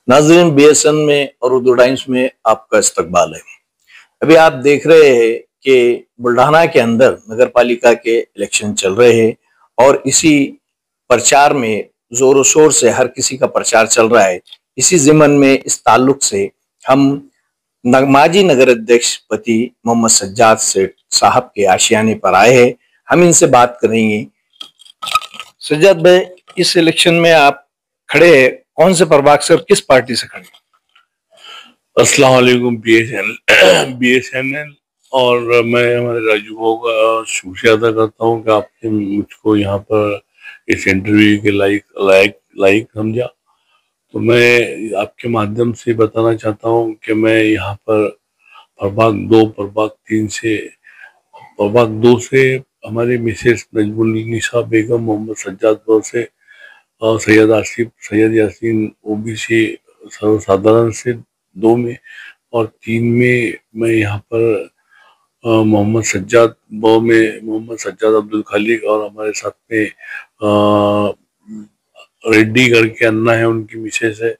नाज़रीन, बीएसएन में और उर्दू टाइम्स में आपका इस्तकबाल है। अभी आप देख रहे हैं कि बुल्ढाना के अंदर नगर पालिका के इलेक्शन चल रहे हैं और इसी प्रचार में जोरों शोर से हर किसी का प्रचार चल रहा है। इसी ज़िमन में इस ताल्लुक से हम माजी नगर अध्यक्ष पति मोहम्मद सज्जाद सेठ साहब के आशियाने पर आए हैं। हम इनसे बात करेंगे। सज्जाद भाई, इस इलेक्शन में आप खड़े हैं, कौन से प्रभाग से और किस पार्टी से खड़े हैं? अस्सलाम वालेकुम बीएसएनएल और मैं हमारे राजू भाऊ का शुक्रिया अदा करता हूँ कि आपने मुझको यहाँ पर इस इंटरव्यू के लायक समझा। तो मैं आपके माध्यम से बताना चाहता हूँ कि मैं यहाँ पर प्रभाग दो से हमारे मिसेस नजमुन्निसा बेगम, मोहम्मद सज्जाद भाऊ से और सैयद यासीन ओबीसी सर्वसाधारण से दो में, और तीन में मैं यहाँ पर मोहम्मद सज्जाद अब्दुल खालिक और हमारे साथ में रेड्डी करके अन्ना है, उनकी मिसेस है।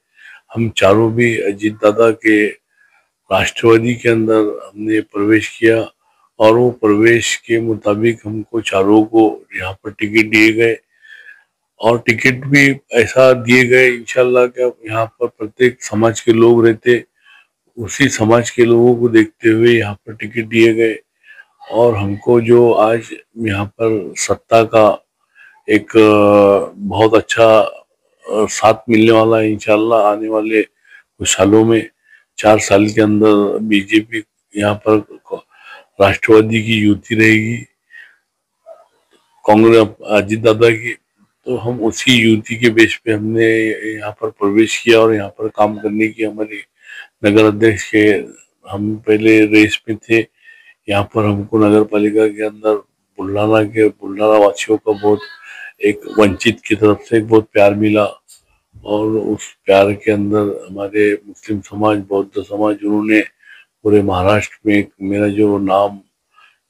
हम चारों भी अजीत दादा के राष्ट्रवादी के अंदर हमने प्रवेश किया और वो प्रवेश के मुताबिक हमको चारों को यहाँ पर टिकट दिए गए और टिकट भी ऐसा दिए गए इंशाल्लाह कि यहाँ पर प्रत्येक समाज के लोग रहते, उसी समाज के लोगों को देखते हुए यहाँ पर टिकट दिए गए। और हमको जो आज यहाँ पर सत्ता का एक बहुत अच्छा साथ मिलने वाला है इंशाल्लाह। आने वाले कुछ सालों में 4 साल के अंदर बीजेपी यहाँ पर राष्ट्रवादी की युति रहेगी, कांग्रेस अजीत दादा की। तो हम उसी युति के बेस पे हमने यहाँ पर प्रवेश किया और यहाँ पर काम करने की हमारी नगर अध्यक्ष के, हम पहले रेस में थे। यहाँ पर हमको नगर पालिका के अंदर बुल्ढाना वासियों का बहुत एक वंचित की तरफ से एक बहुत प्यार मिला और उस प्यार के अंदर हमारे मुस्लिम समाज, बौद्ध समाज, उन्होंने पूरे महाराष्ट्र में एक मेरा जो नाम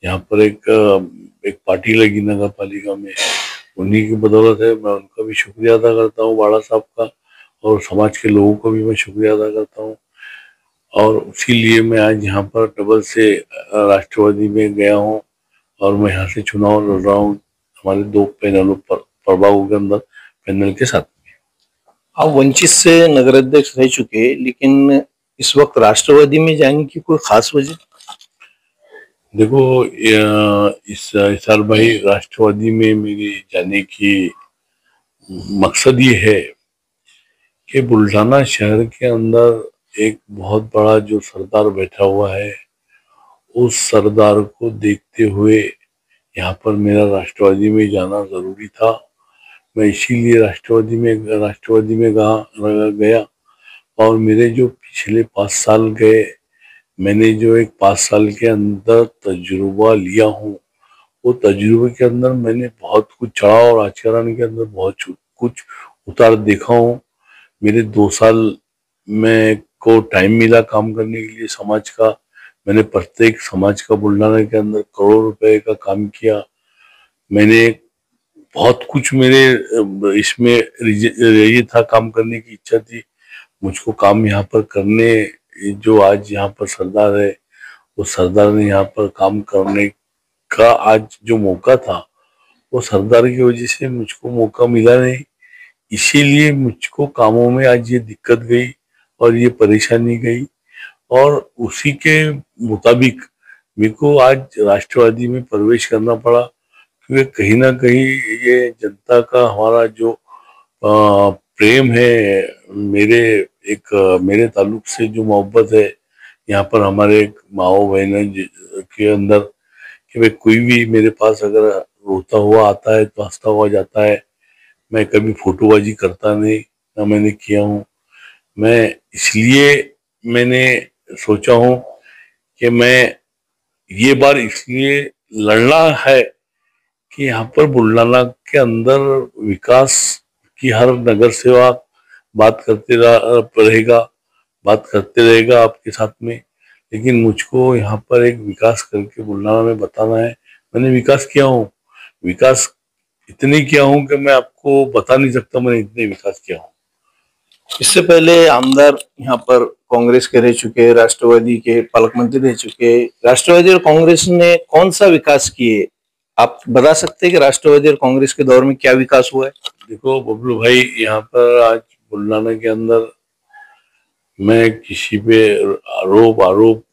यहाँ पर एक पार्टी लगी नगर पालिका में, उन्हीं की बदौलत है। मैं उनका भी शुक्रिया अदा करता हूँ, बाड़ा साहब का, और समाज के लोगों को भी मैं शुक्रिया अदा करता हूँ। और इसीलिए मैं आज यहाँ पर डबल से राष्ट्रवादी में गया हूँ और मैं यहाँ से चुनाव लड़ रहा हूँ हमारे 2 पैनलों पर, प्रभागों के अंदर पैनल के साथ। आप वंचित से नगर अध्यक्ष रह चुके, लेकिन इस वक्त राष्ट्रवादी में जाने की कोई खास वजह? देखो, इस साल भाई राष्ट्रवादी में मेरे जाने की मकसद ये है कि बुल्ढाना शहर के अंदर एक बहुत बड़ा जो सरदार बैठा हुआ है, उस सरदार को देखते हुए यहाँ पर मेरा राष्ट्रवादी में जाना जरूरी था। मैं इसीलिए राष्ट्रवादी में गया और मेरे जो पिछले 5 साल गए, मैंने जो एक 5 साल के अंदर तजुर्बा लिया हूँ, वो तजुर्बे के अंदर मैंने बहुत कुछ चढ़ाव और आचरण के अंदर बहुत कुछ उतार देखा हूँ। मेरे 2 साल में को टाइम मिला काम करने के लिए समाज का। मैंने प्रत्येक समाज का बुल्ढाना के अंदर करोड़ रुपए का काम किया। मैंने बहुत कुछ मेरे इसमें ये था, काम करने की इच्छा थी मुझको, काम यहाँ पर करने। जो आज यहाँ पर सरदार है, वो सरदार ने यहाँ पर काम करने का आज जो मौका था, वो सरदार की वजह से मुझको मौका मिला नहीं। इसीलिए मुझको कामों में आज ये दिक्कत गई और ये परेशानी गई, और उसी के मुताबिक मेरे को आज राष्ट्रवादी में प्रवेश करना पड़ा, क्योंकि कहीं ना कहीं ये जनता का हमारा जो प्रेम है, मेरे ताल्लुक से जो मोहब्बत है यहाँ पर हमारे माओ बहनों के अंदर, कि भाई कोई भी मेरे पास अगर रोता हुआ आता है तो हंसता हुआ जाता है। मैं कभी फोटोबाजी करता नहीं, ना मैंने किया हूँ। मैं इसलिए मैंने सोचा हूँ कि मैं ये बार इसलिए लड़ना है कि यहाँ पर बुल्ढाना के अंदर विकास की हर नगर सेवक बात करते रहेगा आपके साथ में, लेकिन मुझको यहाँ पर एक विकास करके बुल्ढाना में बताना है। मैंने विकास किया हूँ, विकास इतने किया हूँ कि मैं आपको बता नहीं सकता मैंने इतने विकास किया हूँ। इससे पहले आमदार यहाँ पर कांग्रेस के रह चुके, राष्ट्रवादी के पालक मंत्री रह चुके। राष्ट्रवादी और कांग्रेस ने कौन सा विकास किए, आप बता सकते हैं कि राष्ट्रवादी और कांग्रेस के दौर में क्या विकास हुआ है? देखो बबलू भाई, यहाँ पर आज बुल्ढाना के अंदर मैं किसी पे आरोप आरोप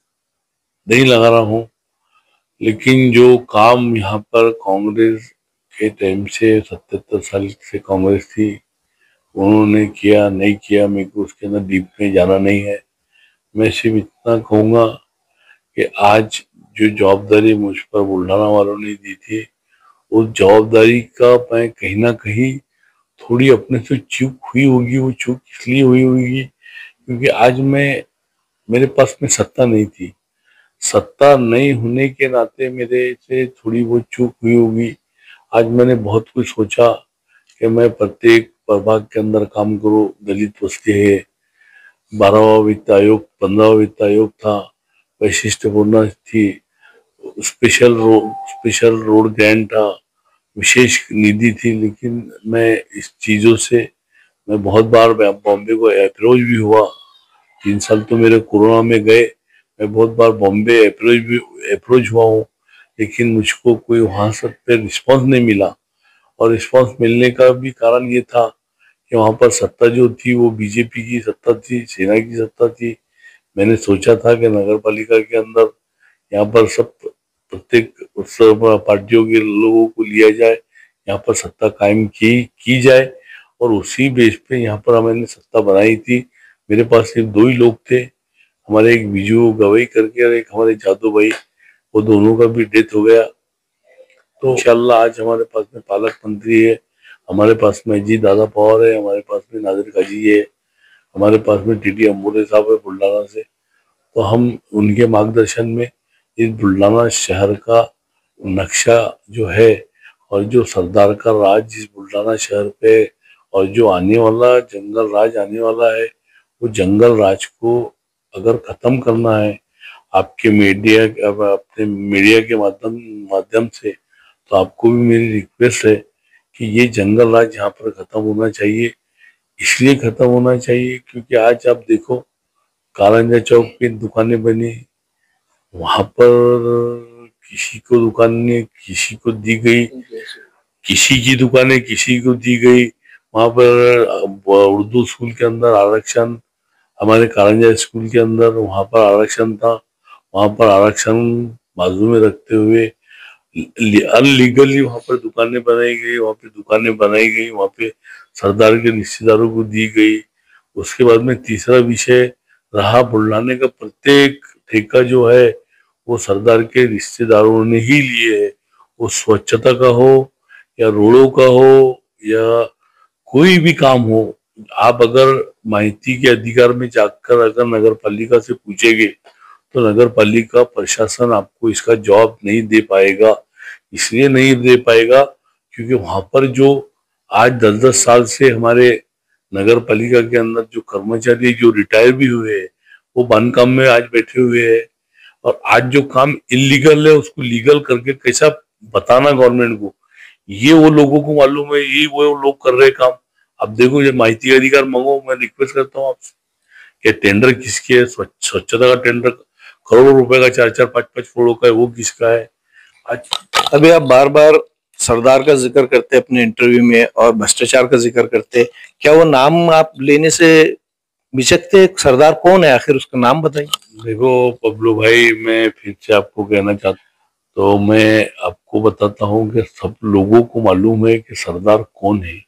नहीं लगा रहा हूँ, लेकिन जो काम यहाँ पर कांग्रेस के टाइम से 77 साल से कांग्रेस थी, उन्होंने किया नहीं किया, मेरे को उसके अंदर डीप में जाना नहीं है। मैं सिर्फ इतना कहूँगा कि आज जो जवाबदारी मुझ पर बुल्ढाना वालों ने दी थी, उस जवाबदारी का मैं कहीं ना कहीं थोड़ी अपने से चूक हुई होगी। वो चूक इसलिए हुई होगी क्योंकि आज मेरे पास में सत्ता नहीं थी। सत्ता नहीं होने के नाते मेरे से थोड़ी वो चूक हुई होगी। आज मैंने बहुत कुछ सोचा कि मैं प्रत्येक प्रभाग के अंदर काम करूं। दलित बस्ती है, 12वां वित्त आयोग, 15वां वित्त आयोग था, वैशिष्टपूर्ण थी, स्पेशल रोड ग्रांट था, विशेष निधि थी। लेकिन मैं इस चीजों से मैं बहुत बार बॉम्बे को अप्रोच भी हुआ। 3 साल तो मेरे कोरोना में गए। मैं बहुत बार बॉम्बे अप्रोच हुआ हूँ, लेकिन मुझको कोई वहां से पे रिस्पॉन्स नहीं मिला। और रिस्पॉन्स मिलने का भी कारण ये था कि वहां पर सत्ता जो थी वो बीजेपी की सत्ता थी, सेना की सत्ता थी। मैंने सोचा था कि नगर पालिका के अंदर यहाँ पर सब प्रत्येक पार्टियों के लोगों को लिया जाए, यहाँ पर सत्ता कायम की जाए, और उसी बेस पे यहाँ पर मैंने सत्ता बनाई थी। मेरे पास सिर्फ 2 ही लोग थे, हमारे एक बिजू गवई करके और एक हमारे जादू भाई, वो दोनों का भी डेथ हो गया। तो इंशाल्लाह आज हमारे पास में पालक मंत्री है, हमारे पास में जी दादा पवार है, हमारे पास में नादिर काजी है, हमारे पास में टीटी अम्बोले साहब है बुल्ढाना से। तो हम उनके मार्गदर्शन में इस बुल्ढाना शहर का नक्शा जो है और जो सरदार का राज जिस बुल्ढाना शहर पे और जो आने वाला जंगल राज आने वाला है, वो जंगल राज को अगर खत्म करना है आपके मीडिया अपने मीडिया के माध्यम से, तो आपको भी मेरी रिक्वेस्ट है कि ये जंगल राज यहाँ पर खत्म होना चाहिए। इसलिए खत्म होना चाहिए क्योंकि आज आप देखो, कारंजा चौक पे दुकानें बनी, वहां पर किसी को दुकानें किसी को दी गई, किसी की दुकानें किसी को दी गई। वहां पर उर्दू स्कूल के अंदर आरक्षण, हमारे कारंजा स्कूल के अंदर वहां पर आरक्षण था, वहां पर आरक्षण बाजू में रखते हुए अनलीगली वहां पर दुकानें बनाई गई, वहां पे सरदार के रिश्तेदारों को दी गई। उसके बाद में तीसरा विषय रहा बुल्ढाने का प्रत्येक ठेका जो है वो सरदार के रिश्तेदारों ने ही लिए है। वो स्वच्छता का हो या रोडों का हो या कोई भी काम हो, आप अगर माहिती के अधिकार में जाकर अगर नगर पालिका से पूछेंगे तो नगर पालिका प्रशासन आपको इसका जवाब नहीं दे पाएगा। इसलिए नहीं दे पाएगा क्योंकि वहां पर जो आज 10-10 साल से हमारे नगर पालिका के अंदर जो कर्मचारी जो रिटायर भी हुए हैं, वो बांधकाम में आज बैठे हुए हैं। और आज जो काम इलीगल है उसको लीगल करके कैसा बताना गवर्नमेंट को, ये वो लोगों को मालूम है, ये वो लोग कर रहे काम। अब देखो, ये माहिती का अधिकार मांगो, मैं रिक्वेस्ट करता हूँ आपसे कि टेंडर किसके है, स्वच्छता का टेंडर करोड़ों रुपए का, 4-4, 5-5 करोड़ का है, वो किसका है आज? अभी आप बार बार सरदार का जिक्र करते अपने इंटरव्यू में और भ्रष्टाचार का जिक्र करते, क्या वो नाम आप लेने से बिचकते? सरदार कौन है आखिर, उसका नाम बताइए। देखो पब्लू भाई, मैं फिर से आपको कहना चाहता, तो मैं आपको बताता हूँ कि सब लोगों को मालूम है कि सरदार कौन है।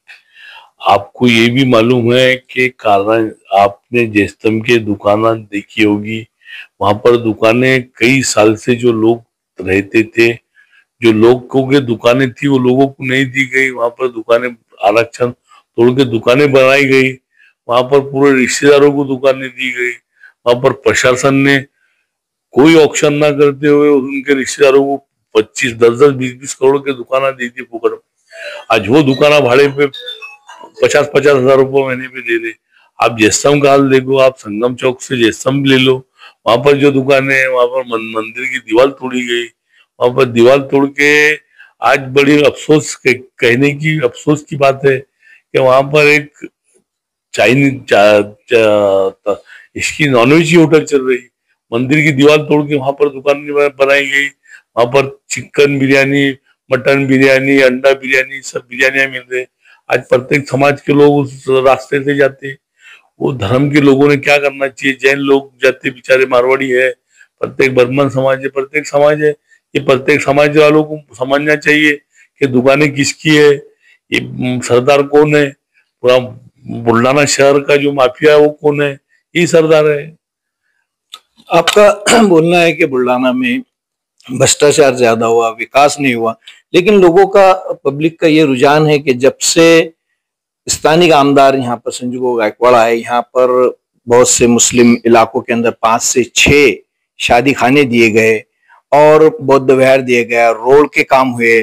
आपको ये भी मालूम है कि कारण आपने जैस्तम के दुकान देखी होगी, वहां पर दुकानें कई साल से जो लोग रहते थे, जो लोगों के दुकानें थी वो लोगों को नहीं दी गई। वहां पर दुकानें आरक्षण तोड़ के दुकानें बनाई गई, वहां पर पूरे रिश्तेदारों को दुकानें दी गई। वहां पर प्रशासन ने कोई ऑक्शन ना करते हुए उनके रिश्तेदारों को 25, 10-10, 20-20 करोड़ की दुकानें दी थी फुकड़। आज वो दुकाना भाड़े पे 50-50 हजार रुपये महीने पे दे रहे। आप जैसम का हाल देखो, आप संगम चौक से जैसम ले लो, वहां पर जो दुकानें है वहां पर मंदिर की दीवार तोड़ी गई। वहां पर दीवार तोड़ के आज बड़ी अफसोस कहने की अफसोस की बात है कि वहां पर एक चाइनीज इसकी नॉनवेज की होटल चल रही। मंदिर की दीवार तोड़ के वहां पर दुकान बनाई गई। वहां पर चिकन बिरयानी, मटन बिरयानी, अंडा बिरयानी, सब बिरयानियां मिल रहे। आज प्रत्येक समाज के लोग उस रास्ते से जाते। वो धर्म के लोगों ने क्या करना चाहिए, जैन लोग जाते बेचारे, मारवाड़ी है, प्रत्येक बर्मन समाज है, प्रत्येक समाज है, ये प्रत्येक समाज वालों को समझना चाहिए कि दुकानें किसकी है, ये सरदार कौन है, पूरा बुल्ढाना शहर का जो माफिया है वो कौन है, ये सरदार है। आपका बोलना है कि बुल्ढाना में भ्रष्टाचार ज्यादा हुआ, विकास नहीं हुआ, लेकिन लोगों का, पब्लिक का ये रुझान है कि जब से स्थानीय आमदार यहाँ पर संजू गायकवाड़ आए, यहाँ पर बहुत से मुस्लिम इलाकों के अंदर 5 से 6 शादी खाने दिए गए और बौद्ध विहार दिए गया, रोड के काम हुए,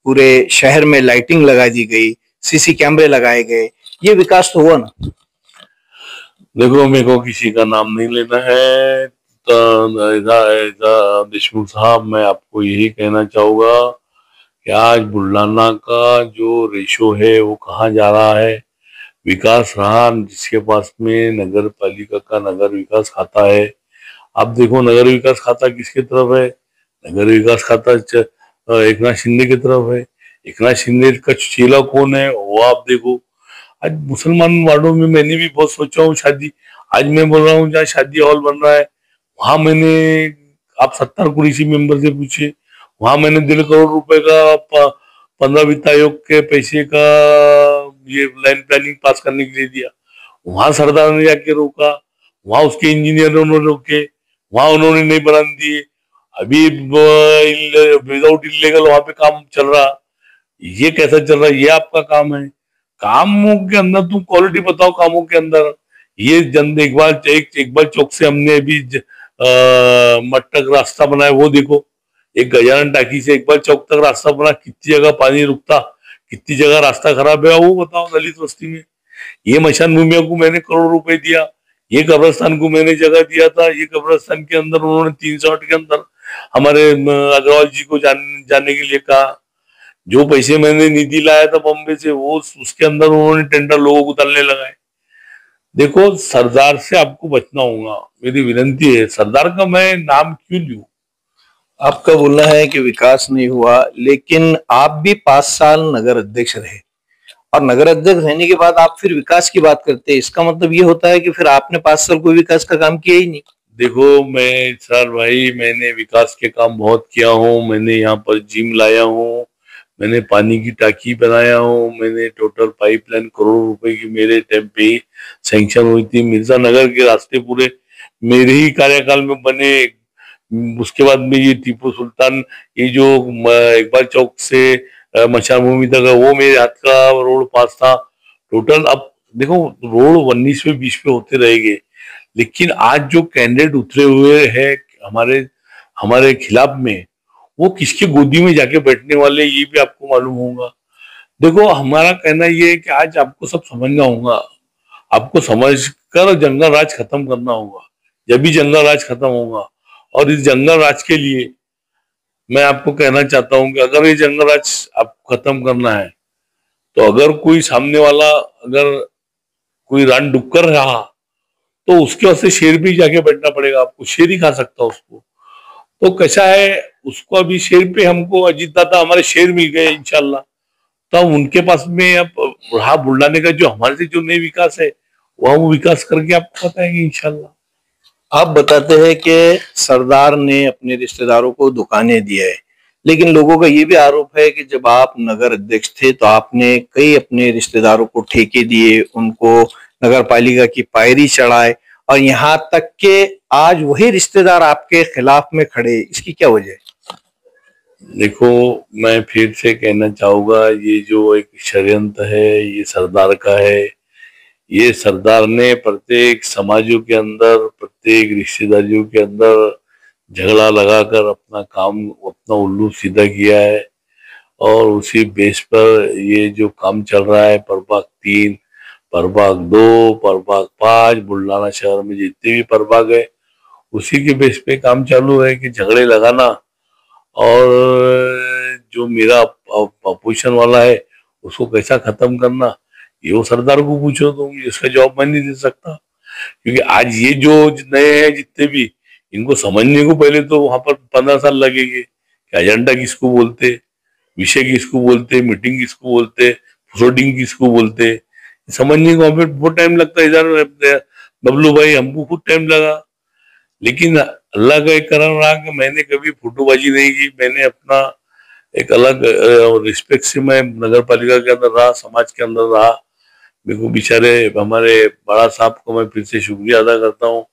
पूरे शहर में लाइटिंग लगा दी गई, सीसी कैमरे लगाए गए, ये विकास तो हुआ ना। देखो, मेरे को किसी का नाम नहीं लेना है, तो देशमुख साहब, मैं आपको यही कहना चाहूंगा कि आज बुल्ढाना का जो रेशो है वो कहाँ जा रहा है। विकास रहा जिसके पास में नगर पालिका का नगर विकास खाता है। आप देखो नगर विकास खाता किसके तरफ है, नगर विकास खाता एक नाथ शिंदे की तरफ है। एक नाथ शिंदे का चेला कौन है वो आप देखो। आज मुसलमान वार्डों में मैंने भी बहुत सोचा हूँ शादी, आज मैं बोल रहा हूँ जहाँ शादी हॉल बन रहा है वहां मैंने, आप 70 कुरेशी मेंबर से पूछिए, वहां मैंने 1.5 करोड़ रुपए का 15 वित्त आयोग के पैसे का ये लाइन प्लानिंग पास करने के लिए दिया। वहां सरदार ने जाके रोका, वहां उसके इंजीनियरों ने रोके, वहां उन्होंने नहीं बना दिए। अभी विदाउट इलीगल वहां पे काम चल रहा। ये कैसा चल रहा है, ये आपका काम है? कामों के अंदर तुम क्वालिटी बताओ कामों के अंदर। ये जन एक बार चौक से हमने अभी मटक रास्ता बनाया, वो देखो, एक गजानन टाकी से एक बार चौक तक रास्ता बना, कितनी जगह पानी रुकता, कितनी जगह रास्ता खराब है, वो बताओ दलित बस्ती में। ये मशान भूमिया को मैंने करोड़ रुपए दिया, ये कब्रस्तान को मैंने जगह दिया था, ये कब्रस्तान के अंदर उन्होंने 308 के अंदर हमारे अग्रवाल जी को जाने के लिए कहा। जो पैसे मैंने निधि लाया था बॉम्बे से, वो उसके अंदर उन्होंने टेंडर लोगों को डालने लगाए। देखो, सरदार से आपको बचना होगा, मेरी विनती है। सरदार का मैं नाम क्यों लूं? आपका बोलना है कि विकास नहीं हुआ, लेकिन आप भी 5 साल नगर अध्यक्ष रहे और नगर अध्यक्ष रहने के बाद आप फिर विकास की बात करते हैं, इसका मतलब ये होता है कि फिर आपने 5 साल कोई विकास का काम किया ही नहीं। देखो, मैं सर भाई, मैंने विकास के काम बहुत किया हूँ। मैंने यहाँ पर जिम लाया हूँ, मैंने पानी की टाकी बनाया हूँ, मैंने टोटल पाइपलाइन करोड़ रुपए की मेरे टाइम पे ही सैंक्शन हुई थी। मिर्जा नगर के रास्ते पूरे मेरे ही कार्यकाल में बने। उसके बाद में ये टीपू सुल्तान, ये जो इकबाल चौक से मशान भूमि तक है, वो मेरे हाथ का रोड पास था। टोटल अब देखो, रोड 19वें 20वें होते रहेंगे, लेकिन आज जो कैंडिडेट उतरे हुए हैं हमारे हमारे खिलाफ में, वो किसके गोदी में जाके बैठने वाले, ये भी आपको मालूम होगा। देखो, हमारा कहना ये है कि आज आपको सब समझना होगा, आपको समझकर जंगल राज खत्म करना होगा। जब भी जंगल राज खत्म होगा, और इस जंगल राज के लिए मैं आपको कहना चाहता हूं कि अगर ये जंगल राज आपको खत्म करना है, तो अगर कोई सामने वाला, अगर कोई रान डुक्कर रहा, तो उसके वास्ते शेर भी जाके बैठना पड़ेगा आपको, शेर ही खा सकता उसको। तो कैसा है, उसको अभी शेर पे हमको अजीत दादा हमारे शेर मिल गए इंशाल्लाह, तो हम उनके पास में अब रहा बुल्ढाने का जो हमारे से जो नई विकास है, वह हम विकास करके आपको बताएंगे इंशाल्लाह। आप बताते हैं कि सरदार ने अपने रिश्तेदारों को दुकानें दिया है, लेकिन लोगों का ये भी आरोप है कि जब आप नगर अध्यक्ष थे तो आपने कई अपने रिश्तेदारों को ठेके दिए, उनको नगर पालिका की पायरी चढ़ाए, और यहाँ तक के आज वही रिश्तेदार आपके खिलाफ में खड़े, इसकी क्या वजह है? देखो, मैं फिर से कहना चाहूंगा, ये जो एक षड्यंत्र है ये सरदार का है। ये सरदार ने प्रत्येक समाजों के अंदर, प्रत्येक रिश्तेदारियों के अंदर झगड़ा लगाकर अपना काम, अपना उल्लू सीधा किया है। और उसी बेस पर ये जो काम चल रहा है, प्रभाग 3, प्रभाग 2, प्रभाग 5, बुल्ढाना शहर में जितने भी प्रभाग है, उसी के बेस पे काम चालू है कि झगड़े लगाना। और जो मेरा अपोजिशन वाला है उसको कैसा खत्म करना, ये वो सरदार को पूछो, तुम इसका जवाब मैं नहीं दे सकता। क्योंकि आज ये जो नए हैं जितने भी, इनको समझने को पहले तो वहां पर 15 साल लगेंगे कि एजेंडा किसको बोलते, विषय किसको बोलते, मीटिंग किसको बोलते, फ्लोटिंग किसको बोलते, समझने को हमें बहुत टाइम लगता है। इधर बबलू भाई हमको खुद टाइम लगा, लेकिन अल्लाह का एक करम रहा कि मैंने कभी फोटोबाजी नहीं की। मैंने अपना एक अलग रिस्पेक्ट से मैं नगर पालिका के अंदर रहा, समाज के अंदर रहा। मेरे को बेचारे हमारे बड़ा साहब को मैं फिर से शुक्रिया अदा करता हूँ,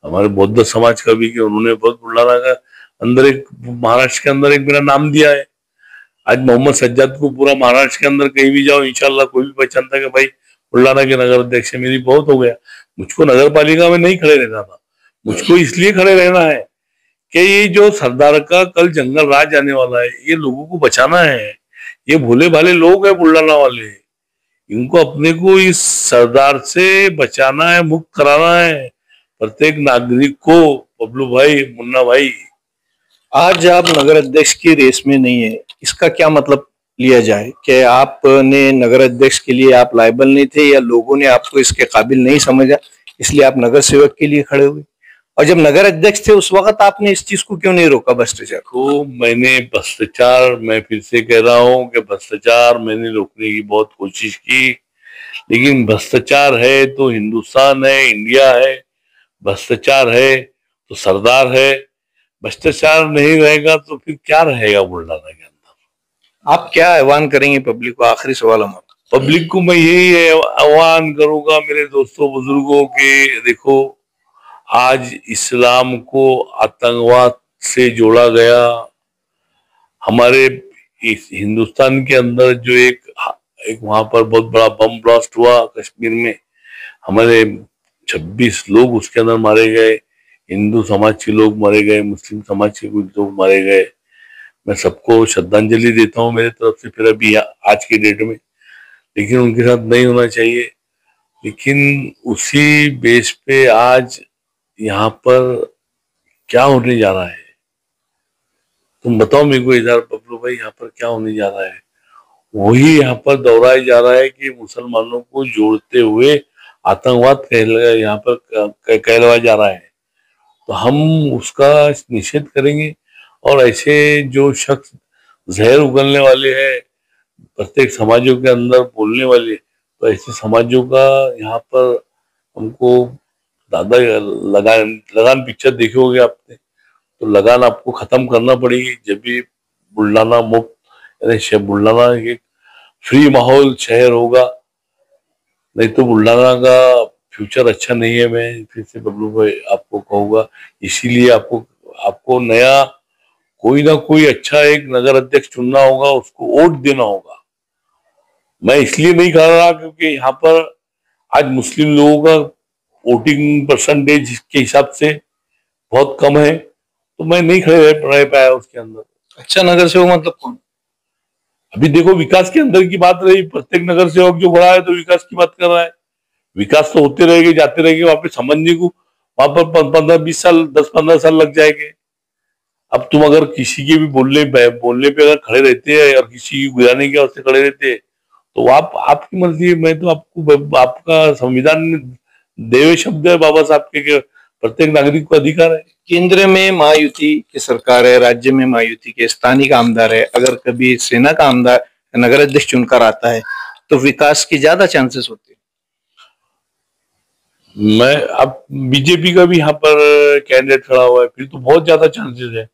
हमारे बौद्ध समाज का भी, कि उन्होंने बहुत बुल्ढाना का अंदर एक, महाराष्ट्र के अंदर एक मेरा नाम दिया है। आज मोहम्मद सज्जाद को पूरा महाराष्ट्र के अंदर कहीं भी जाओ इंशाल्लाह कोई भी पहचानता है कि भाई बुल्ढाना के नगर अध्यक्ष है। मेरी बहुत हो गया, मुझको नगर पालिका में नहीं खड़े रहना था, मुझको इसलिए खड़े रहना है कि ये जो सरदार का कल जंगल राज आने वाला है, ये लोगों को बचाना है। ये भोले भाले लोग हैं बुल्ढाना वाले, इनको अपने को इस सरदार से बचाना है, मुक्त कराना है प्रत्येक नागरिक को। बबलू भाई, मुन्ना भाई, आज आप नगर अध्यक्ष की रेस में नहीं है, इसका क्या मतलब लिया जाए? कि आपने नगर अध्यक्ष के लिए आप लायबल नहीं थे, या लोगों ने आपको इसके काबिल नहीं समझा इसलिए आप नगर सेवक के लिए खड़े हुए? और जब नगर अध्यक्ष थे उस वक्त आपने इस चीज को क्यों नहीं रोका, भ्रष्टाचार को? मैंने भ्रष्टाचार, मैं फिर से कह रहा हूं कि भ्रष्टाचार मैंने रोकने की बहुत कोशिश की, लेकिन भ्रष्टाचार है तो हिंदुस्तान है, इंडिया है। भ्रष्टाचार है तो सरदार है। भ्रष्टाचार नहीं रहेगा तो फिर क्या रहेगा बुल्ढाना के अंदर? आप क्या आह्वान करेंगे पब्लिक को? आखिरी सवाल हमारा। पब्लिक को मैं यही आह्वान करूंगा मेरे दोस्तों बुजुर्गों के, देखो आज इस्लाम को आतंकवाद से जोड़ा गया। हमारे इस हिंदुस्तान के अंदर जो एक वहां पर बहुत बड़ा बम ब्लास्ट हुआ कश्मीर में, हमारे 26 लोग उसके अंदर मारे गए, हिंदू समाज के लोग मारे गए, मुस्लिम समाज के कुछ लोग मारे गए। मैं सबको श्रद्धांजलि देता हूँ मेरे तरफ से, फिर अभी आज के डेट में, लेकिन उनके साथ नहीं होना चाहिए। लेकिन उसी बेस पे आज यहाँ पर क्या होने जा रहा है, तुम बताओ मेरे को इधर बबलू भाई, यहाँ पर क्या होने जा रहा है? वही यहाँ पर दोहराया जा रहा है कि मुसलमानों को जोड़ते हुए आतंकवाद यहाँ पर कहलवाया जा रहा है। तो हम उसका निषेध करेंगे, और ऐसे जो शख्स जहर उगलने वाले हैं प्रत्येक समाजों के अंदर बोलने वाले, तो ऐसे समाजों का यहाँ पर हमको दादा लगान पिक्चर देखे होगे आपने, तो लगान आपको खत्म करना पड़ेगी। जब भी बुल्ढाना मुक्त, यानी बुल्ढाना एक फ्री माहौल शहर होगा, नहीं तो बुल्ढाना का फ्यूचर अच्छा नहीं है। मैं फिर से बबलू भाई आपको कहूंगा, इसीलिए आपको आपको नया कोई ना कोई अच्छा एक नगर अध्यक्ष चुनना होगा, उसको वोट देना होगा। मैं इसलिए नहीं कह रहा क्योंकि यहाँ पर आज मुस्लिम लोगों का वोटिंग परसेंटेज के हिसाब से बहुत कम है, तो मैं नहीं खड़े रह पाया उसके अंदर। अच्छा नगर सेवक मतलब कौन? अभी देखो विकास के अंदर की बात रही, प्रत्येक नगर सेवक जो बड़ा है तो विकास की बात कर रहा है। विकास तो होते रहेंगे, जाते रहेंगे, वहां पे समझने को वहां पर 15-20 साल, 10-15 साल लग जाएंगे। अब तुम अगर किसी के भी बोलने पे अगर खड़े रहते हैं और किसी की गिराने के वास्ते खड़े रहते हैं, तो आप आपकी मर्जी है। मैं तो आपको, आपका संविधान में देवे शब्द है बाबा साहब के, प्रत्येक नागरिक को अधिकार है। केंद्र में महायुति की सरकार है, राज्य में महायुति के स्थानीय आमदार है। अगर कभी सेना का आमदार नगर अध्यक्ष चुनकर आता है तो विकास की ज्यादा चांसेस होते हैं। मैं अब बीजेपी का भी यहाँ पर कैंडिडेट खड़ा हुआ है, फिर तो बहुत ज्यादा चांसेस है।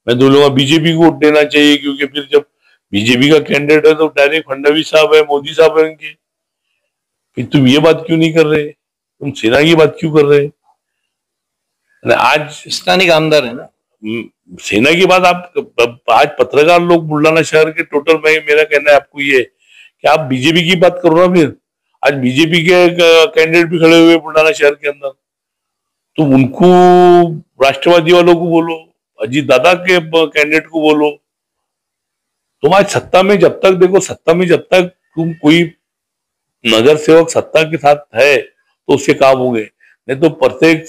मैं बोलूंगा बीजेपी को वोट देना चाहिए, क्योंकि फिर जब बीजेपी का कैंडिडेट है तो डायरेक्ट फडणवीस साहब है, मोदी साहब है उनके। फिर तुम ये बात क्यों नहीं कर रहे, तुम सेना की बात क्यों कर रहे? आज स्थानीय आमदार है ना, सेना की बात आप आज पत्रकार लोग बुल्ढाना शहर के टोटल में, मेरा कहना है आपको ये कि आप बीजेपी की बात करो ना। फिर आज बीजेपी के कैंडिडेट भी खड़े हुए बुल्ढाना शहर के अंदर, तो उनको, राष्ट्रवादी वालों को बोलो, अजीत दादा के कैंडिडेट को बोलो। तुम आज सत्ता में जब तक देखो, सत्ता में जब तक तुम कोई नगर सेवक सत्ता के साथ है तो उसके काम होंगे, नहीं तो प्रत्येक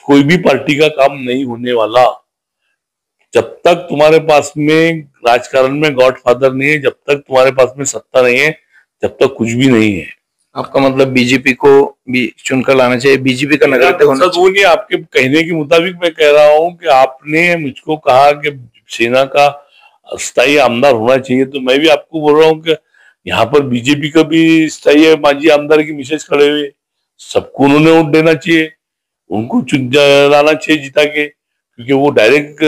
कोई भी पार्टी का काम नहीं होने वाला। जब तक तुम्हारे पास में राजकारण में गॉडफादर नहीं है, जब तक तुम्हारे पास में सत्ता नहीं है, जब तक कुछ भी नहीं है। आपका मतलब बीजेपी को भी चुनकर लाना चाहिए, बीजेपी का नगरीय होना चाहिए। वो नहीं, आपके कहने के मुताबिक मैं कह रहा हूं कि आपने मुझको कहा कि सेना का स्थायी आमदार होना चाहिए, तो मैं भी आपको बोल रहा हूँ कि यहाँ पर बीजेपी का भी स्थायी माजी आमदार की मिसेज खड़े हुए, सबको उन्होंने वोट देना चाहिए, उनको चुन लाना चाहिए जिता के, क्योंकि वो डायरेक्ट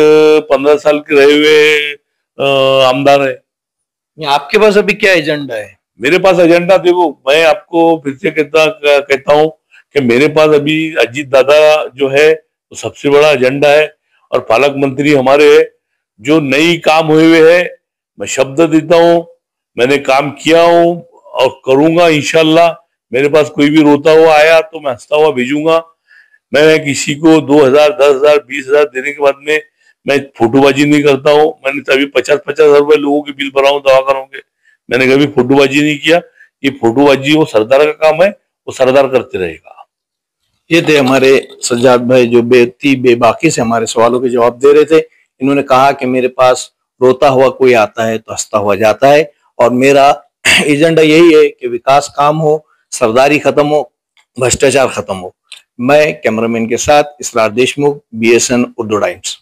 15 साल के रहे हुए आमदार है। आपके पास अभी क्या एजेंडा है? मेरे पास एजेंडा, देखो मैं आपको फिर से कहता हूँ कि मेरे पास अभी अजीत दादा जो है तो सबसे बड़ा एजेंडा है, और पालक मंत्री हमारे है, जो नई काम हुए हुए है, मैं शब्द देता हूँ, मैंने काम किया हूँ और करूंगा इंशाल्लाह। मेरे पास कोई भी रोता हुआ आया तो मैं हंसता हुआ भेजूंगा। मैं किसी को 2000, 10,000, 20,000 देने के बाद में मैं फोटोबाजी नहीं करता हूँ। मैंने तो अभी 50-50 रुपए लोगों के बिल भरा हूँ दवाखानों के, मैंने कभी फोटोबाजी नहीं किया। ये फोटोबाजी वो सरदार का काम है, वो सरदार करते रहेगा। ये थे हमारे सज्जाद भाई जो बेबाकी से हमारे सवालों के जवाब दे रहे थे। इन्होंने कहा कि मेरे पास रोता हुआ कोई आता है तो हंसता हुआ जाता है, और मेरा एजेंडा यही है कि विकास काम हो, सरदारी खत्म हो, भ्रष्टाचार खत्म हो। मैं कैमरामैन के साथ इसरार देशमुख, BSN उर्दू टाइम्स।